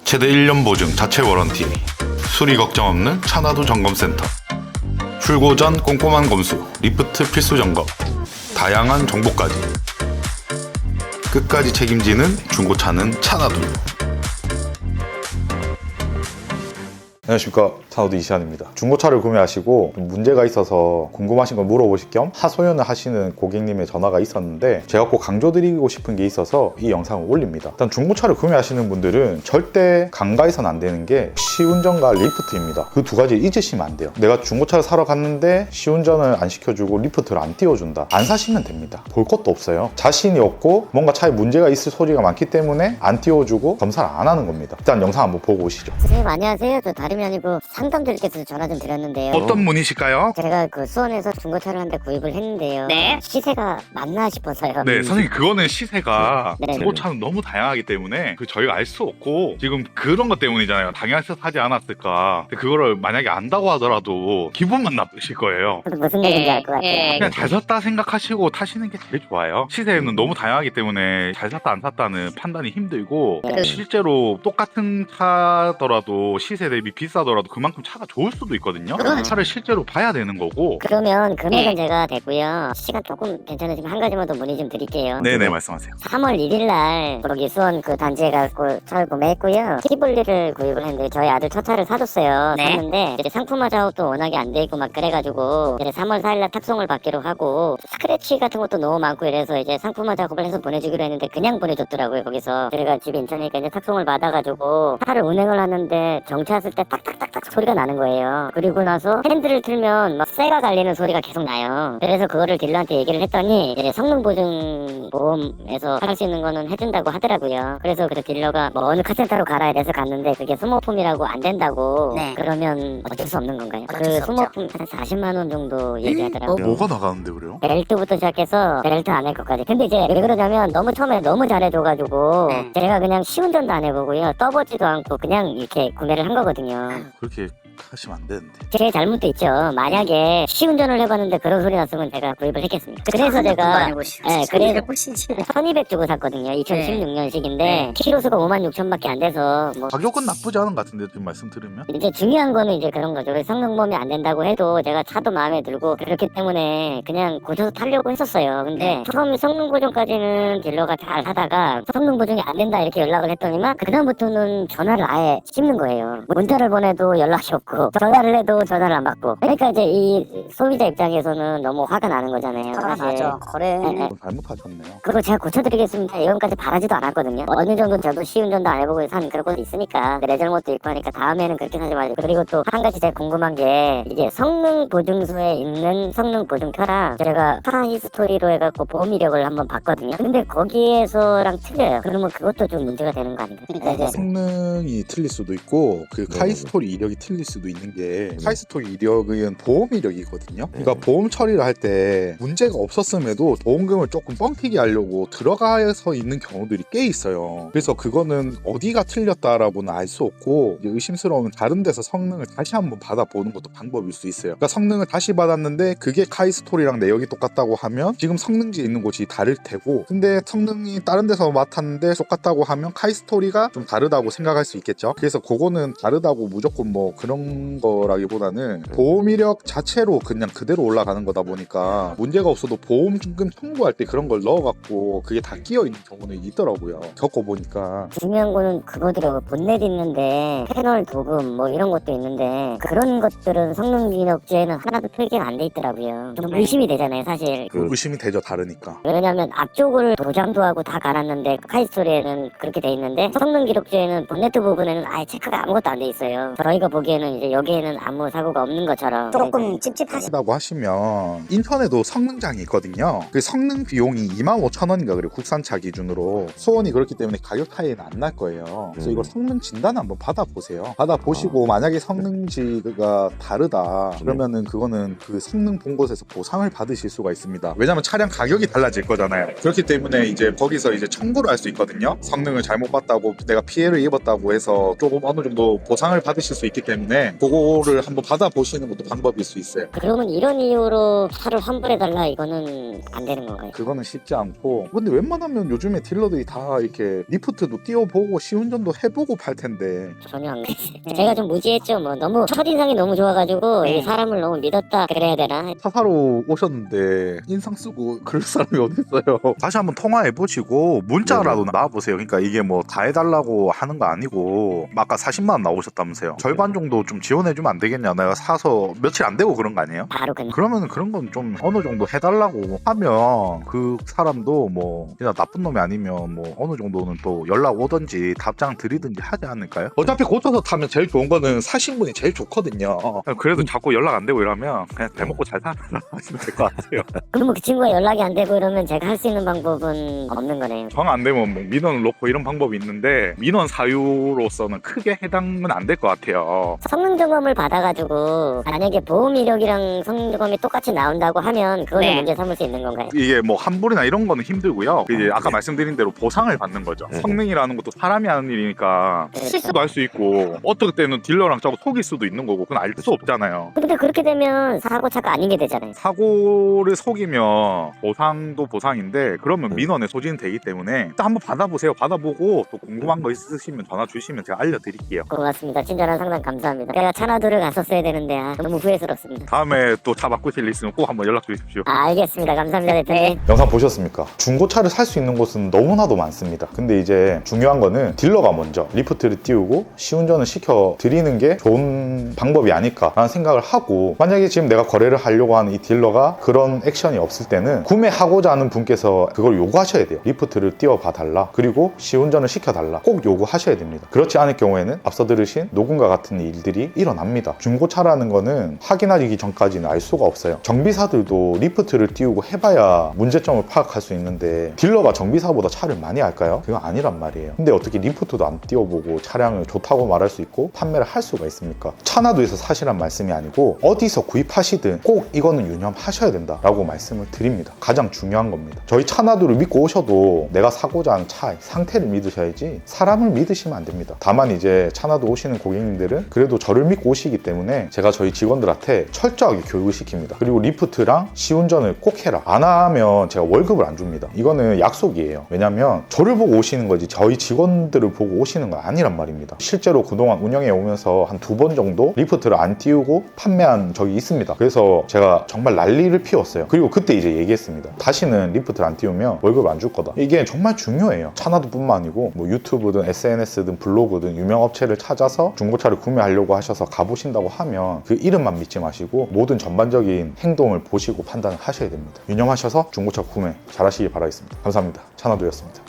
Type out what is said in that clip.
최대 1년 보증 자체 워런티, 수리 걱정 없는 차나두 점검센터, 출고 전 꼼꼼한 검수, 리프트 필수 점검, 다양한 정보까지 끝까지 책임지는 중고차는 차나두. 안녕하십니까, 차나두 이시안입니다. 중고차를 구매하시고 좀 문제가 있어서 궁금하신 걸 물어보실 겸 하소연을 하시는 고객님의 전화가 있었는데 제가 꼭 강조드리고 싶은 게 있어서 이 영상을 올립니다. 일단 중고차를 구매하시는 분들은 절대 간과해서는 안 되는 게 시운전과 리프트입니다. 그 두 가지 잊으시면 안 돼요. 내가 중고차를 사러 갔는데 시운전을 안 시켜주고 리프트를 안 띄워준다, 안 사시면 됩니다. 볼 것도 없어요. 자신이 없고 뭔가 차에 문제가 있을 소지가 많기 때문에 안 띄워주고 검사를 안 하는 겁니다. 일단 영상 한번 보고 오시죠. 선생님 안녕하세요. 저 다름이 아니고 상담드리겠어서 전화 좀 드렸는데요. 어떤 분이실까요? 제가 그 수원에서 중고차를 한 대 구입을 했는데요. 네. 시세가 맞나 싶어서요. 네, 선생님, 그거는 시세가 네. 중고차는 너무 다양하기 때문에 저희가 알 수 없고, 지금 그런 것 때문이잖아요. 당연히 사지 않았을까. 근데 그거를 만약에 안다고 하더라도 기분만 나쁘실 거예요. 저도 무슨 얘기인지 알 것 같아요. 그냥 잘 샀다 생각하시고 타시는 게 제일 좋아요. 시세는 너무 다양하기 때문에 잘 샀다 안 샀다는 판단이 힘들고, 네. 실제로 똑같은 차더라도 시세 대비 비싸더라도 그만큼 차가 좋을 수도 있거든요. 그러네. 차를 실제로 봐야 되는 거고. 그러면 금액은 네. 제가 됐고요. 시간 조금 괜찮으시면 한 가지만 더 문의 좀 드릴게요. 네네, 말씀하세요. 3월 1일 날 거기 수원 그 단지에 가서 차를 구매했고요. 티볼리를 구입을 했는데 저희 아들 첫 차를 사줬어요. 네. 샀는데 이제 상품화 작업도 워낙에 안 돼 있고 막 그래가지고 이제 3월 4일 날 탁송을 받기로 하고 스크래치 같은 것도 너무 많고 이래서 이제 상품화 작업을 해서 보내주기로 했는데 그냥 보내줬더라고요. 거기서 저희가 집 인천이니까 이제 탁송을 받아가지고 차를 운행을 하는데 정차했을 때 딱딱딱딱 소리가 나는 거예요. 그리고 나서 핸들을 틀면 막 쇠가 갈리는 소리가 계속 나요. 그래서 그거를 딜러한테 얘기를 했더니 이제 성능 보증 보험에서 할 수 있는 거는 해준다고 하더라고요. 그래서 그 딜러가 뭐 어느 카센터로 가라 이래서 갔는데 그게 소모품이라고 안 된다고. 네. 그러면 어쩔 수 없는 건가요? 어쩔 그 수 없죠. 소모품 한 40만 원 정도 얘기하더라고요. 뭐가 나가는데 그래요? 벨트부터 시작해서 벨트 안 할 것까지. 근데 이제 왜 그러냐면 너무 처음에 너무 잘해줘가지고 제가 그냥 시운전도 안 해보고요, 떠보지도 않고 그냥 이렇게 구매를 한 거거든요. 그렇게 하시면 안 되는데. 제 잘못도 있죠. 만약에 시운전을 해봤는데 그런 소리 났으면 제가 구입을 했겠습니까? 그래서 제가 그래서 1200 주고 샀거든요. 2016년식인데 네. 키로수가 56,000밖에 안 돼서 뭐 가격은 나쁘지 않은 것 같은데, 지금 말씀 들으면. 이제 중요한 거는 이제 그런 거죠. 성능보험이 안 된다고 해도 제가 차도 마음에 들고 그렇기 때문에 그냥 고쳐서 타려고 했었어요. 근데 처음 성능 보정까지는 딜러가 잘 하다가 성능 보정이 안 된다 이렇게 연락을 했더니만 그다음부터는 전화를 아예 씹는 거예요. 문자를 보내도 연락이 없고 전화를 해도 전화를 안 받고. 그러니까 이제 이 소비자 입장에서는 너무 화가 나는 거잖아요. 사실. 맞아. 거래. 네. 잘못하셨네요. 그거 제가 고쳐드리겠습니다 이건까지 바라지도 않았거든요. 어느 정도 저도 시운전도 안 해보고 산 그런 것도 있으니까 내 잘못도 있고 하니까 다음에는 그렇게 사지 말고. 그리고 또 한 가지 제가 궁금한 게 이게 성능 보증서에 있는 성능 보증표랑 제가 차 히스토리로 해갖고 보험 이력을 한번 봤거든요. 근데 거기에서랑 틀려요. 그러면 그것도 좀 문제가 되는 거 아닌가요? 네. 성능이 틀릴 수도 있고 그 카이스토리 이력이 틀릴 수도 있는 게, 카이스토리 이력은 보험 이력이거든요. 그러니까 보험 처리를 할 때 문제가 없었음에도 보험금을 조금 뻥튀기 하려고 들어가서 있는 경우들이 꽤 있어요. 그래서 그거는 어디가 틀렸다라고는 알 수 없고, 이제 의심스러우면 다른 데서 성능을 다시 한번 받아보는 것도 방법일 수 있어요. 그러니까 성능을 다시 받았는데 그게 카이스토리랑 내역이 똑같다고 하면 지금 성능지에 있는 곳이 다를 테고, 근데 성능이 다른 데서 맡았는데 똑같다고 하면 카이스토리가 좀 다르다고 생각할 수 있겠죠. 그래서 그거는 다르다고 무조건 뭐 그런 거라기보다는 보험 이력 자체로 그냥 그대로 올라가는 거다 보니까 문제가 없어도 보험금 청구할 때 그런 걸 넣어갖고 그게 다 끼어있는 경우는 있더라고요. 겪어보니까. 중요한 거는 그거더라고요. 본넷 있는데 패널 도금 뭐 이런 것도 있는데 그런 것들은 성능 기록지에는 하나도 표기가 안 돼 있더라고요. 좀 의심이 되잖아요, 사실. 그 의심이 되죠, 다르니까. 왜냐면 앞쪽을 도장도 하고 다 갈았는데 카이스토리에는 그렇게 돼 있는데 성능 기록지에는 본네트 부분에는 아예 체크가 아무것도 안 돼 있어요. 저희가 보기에는 이제 여기에는 아무 사고가 없는 것처럼. 조금 찝찝하시. 다고 하시면 인천에도 성능장이 있거든요. 그 성능 비용이 25,000원인가 그래요, 국산차 기준으로. 수원이 그렇기 때문에 가격 차이는 안 날 거예요. 그래서 이걸 성능 진단 한번 받아보세요. 받아보시고 만약에 성능지가 다르다 그러면은 그거는 그 성능 본 곳에서 보상을 받으실 수가 있습니다. 왜냐면 차량 가격이 달라질 거잖아요. 그렇기 때문에 이제 거기서 이제 청구를 할 수 있거든요. 성능을 잘못 봤다고 내가 피해를 입었다고 해서 조금 어느 정도 보상을 받으실 수 있기 때문에 때문에 그거를 한번 받아보시는 것도 방법일 수 있어요. 그러면 이런 이유로 차를 환불해달라 이거는 안 되는 건가요? 그거는 쉽지 않고, 근데 웬만하면 요즘에 딜러들이 다 이렇게 리프트도 띄워보고 시운전도 해보고 팔 텐데. 전혀 안 그랬어요. 제가 좀 무지했죠. 뭐 너무 첫인상이 너무 좋아가지고 이 사람을 너무 믿었다 그래야 되나? 차 사러 오셨는데 인상 쓰고 그럴 사람이 어딨어요. 다시 한번 통화해보시고 문자라도 나와보세요. 그러니까 이게 뭐 다 해달라고 하는 거 아니고, 아까 40만 원 나오셨다면서요. 절반 정도 좀 지원해주면 안 되겠냐. 내가 사서 며칠 안 되고 그런 거 아니에요? 바로 그냥. 그러면 그런 건 좀 어느 정도 해달라고 하면 그 사람도 뭐 그냥 나쁜 놈이 아니면 뭐 어느 정도는 또 연락 오든지 답장 드리든지 하지 않을까요? 어차피 고쳐서 타면 제일 좋은 거는 사신 분이 제일 좋거든요. 그래도 자꾸 연락 안 되고 이러면 그냥 대먹고 잘 살아 하시면 될 것 같아요. 그러면 그 친구가 연락이 안 되고 이러면 제가 할 수 있는 방법은 없는 거네요. 정 안 되면 뭐 민원을 놓고 이런 방법이 있는데, 민원 사유로서는 크게 해당은 안 될 것 같아요. 성능 점검을 받아가지고 만약에 보험 이력이랑 성능 점검이 똑같이 나온다고 하면 그거는 문제 삼을 수 있는 건가요? 이게 뭐 환불이나 이런 거는 힘들고요. 이제 아까 말씀드린 대로 보상을 받는 거죠. 성능이라는 것도 사람이 하는 일이니까 실수도 할 수 있고, 어떨 때는 딜러랑 자꾸 속일 수도 있는 거고, 그건 알 수 없잖아요. 근데 그렇게 되면 사고차가 아닌 게 되잖아요. 사고를 속이면 보상도 보상인데, 그러면 민원에 소진이 되기 때문에 일단 한번 받아보세요. 받아보고 또 궁금한 거 있으시면 전화 주시면 제가 알려드릴게요. 고맙습니다. 친절한 상담 감사합니다. 제가 차나두를 갔었어야 되는데 너무 후회스럽습니다. 다음에 또 차 바꾸실 일 있으면 꼭 한번 연락 주십시오. 알겠습니다. 감사합니다, 대표님. 영상 보셨습니까? 중고차를 살 수 있는 곳은 너무나도 많습니다. 근데 이제 중요한 거는 딜러가 먼저 리프트를 띄우고 시운전을 시켜 드리는 게 좋은 방법이 아닐까라는 생각을 하고, 만약에 지금 내가 거래를 하려고 하는 이 딜러가 그런 액션이 없을 때는 구매하고자 하는 분께서 그걸 요구하셔야 돼요. 리프트를 띄워봐 달라, 그리고 시운전을 시켜달라, 꼭 요구하셔야 됩니다. 그렇지 않을 경우에는 앞서 들으신 녹음과 같은 일들이 일어납니다. 중고차라는 거는 확인하기 전까지는 알 수가 없어요. 정비사들도 리프트를 띄우고 해봐야 문제점을 파악할 수 있는데, 딜러가 정비사보다 차를 많이 알까요? 그건 아니란 말이에요. 근데 어떻게 리프트도 안 띄워보고 차량을 좋다고 말할 수 있고 판매를 할 수가 있습니까? 차나두에서 사시란 말씀이 아니고 어디서 구입하시든 꼭 이거는 유념하셔야 된다라고 말씀을 드립니다. 가장 중요한 겁니다. 저희 차나두를 믿고 오셔도 내가 사고자 하는 차의 상태를 믿으셔야지 사람을 믿으시면 안 됩니다. 다만 이제 차나두 오시는 고객님들은 그래도 저를 믿고 오시기 때문에 제가 저희 직원들한테 철저하게 교육을 시킵니다. 그리고 리프트랑 시운전을 꼭 해라. 안 하면 제가 월급을 안 줍니다. 이거는 약속이에요. 왜냐면 저를 보고 오시는 거지 저희 직원들을 보고 오시는 건 아니란 말입니다. 실제로 그동안 운영해 오면서 한 2번 정도 리프트를 안 띄우고 판매한 적이 있습니다. 그래서 제가 정말 난리를 피웠어요. 그리고 그때 이제 얘기했습니다. 다시는 리프트를 안 띄우면 월급을 안 줄 거다. 이게 정말 중요해요. 차나두뿐만 아니고 뭐 유튜브든 SNS든 블로그든 유명 업체를 찾아서 중고차를 구매하려고 하셔서 가보신다고 하면 그 이름만 믿지 마시고 모든 전반적인 행동을 보시고 판단을 하셔야 됩니다. 유념하셔서 중고차 구매 잘 하시길 바라겠습니다. 감사합니다. 차나두였습니다.